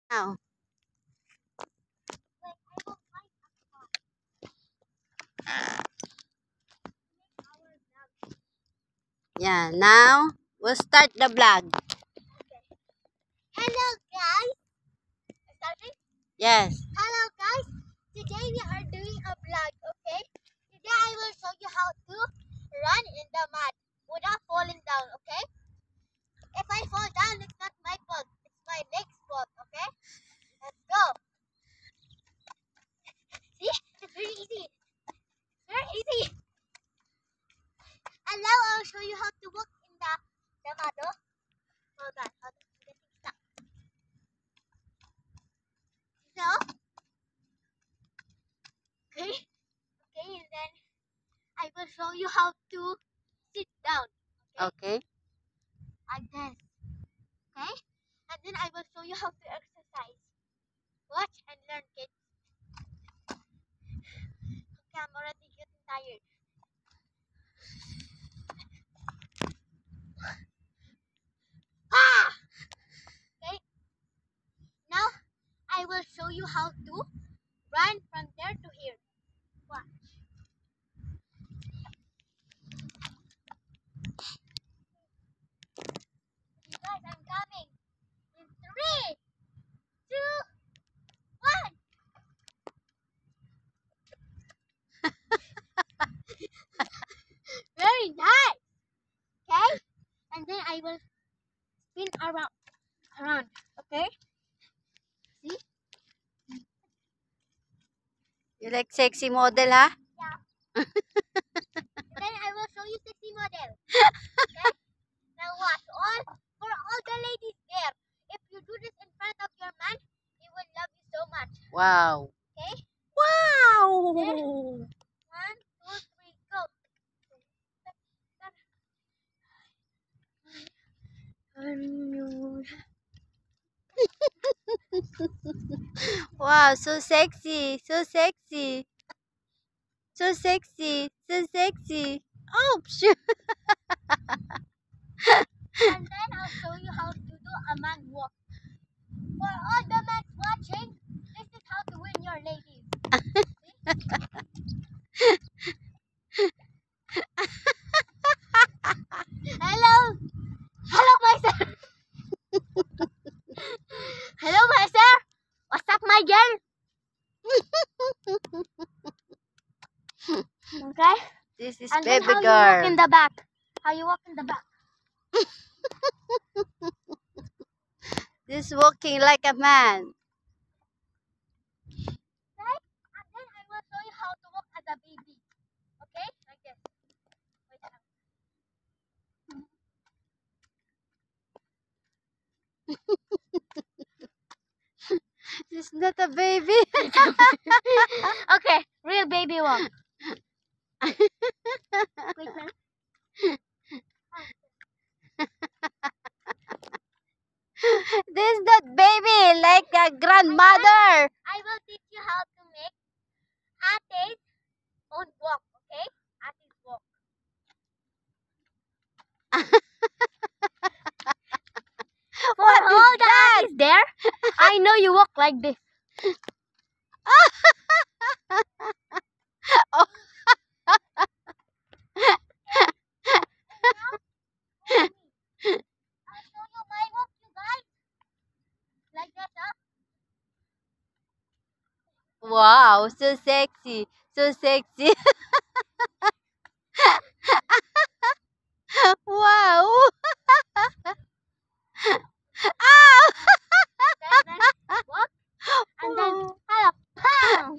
Now, yeah, now we'll start the vlog. Hello guys. Starting? Yes. Hello guys. Today we are doing a vlog, okay? Today I will show you how to run in the mud without falling down, okay? If I fall down, it's not my fault. It's my leg's fault, okay? Let's go. See? It's very easy. Very easy. And now I'll show you how to walk in the mud. Oh? Hold on. I'm getting stuck. So, okay? Okay, and then I will show you how to sit down. Okay. Like this. Okay? And then I will show you how to exercise. Watch and learn, kids. Okay, I'm already getting tired. Ah! Okay? Now I will show you how to run from there to here. Watch. You guys, I'm coming. In 3, 2, 1. Very nice. Okay? And then I will spin around. Okay? See? You like sexy model, huh? Yeah. Then I will show you sexy model. Okay? Now watch. For all the ladies there, if you do this in front of your man, he will love you so much. Wow. Okay? Wow. Then, 1, 2, 3, go. Wow, so sexy. So sexy. So sexy. So sexy. Oh, shoot. And then I'll show you how to do a man walk. For all the men watching, this is how to win your ladies. Hello. Hello, my sir. Hello, my sir. What's up, my girl? Okay. This is And then baby how you walk girl. in the back. How you walk in the back. This walking like a man. Okay? And then I will show you how to walk as a baby. Okay? Like this. Wait a This is not a baby. Okay, real baby walk. Wait lang. This is not baby, like a grandmother. I will teach you how to make Ate's own walk, okay? Ate's walk. For What all is the that? Ates there, I know you walk like this. Oh. I'll show you my walk, you guys. Like that, huh? Wow, so sexy. So sexy. Wow. Then walk. And then, hello. Pow!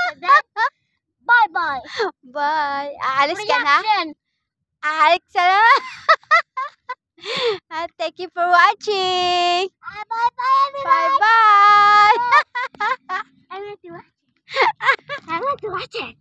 And then, bye-bye. Bye. Aalis ka na? Reaction. Aalis ka na? Thank you for watching. Bye-bye, everybody. Bye-bye. I want to watch it. I want to watch it.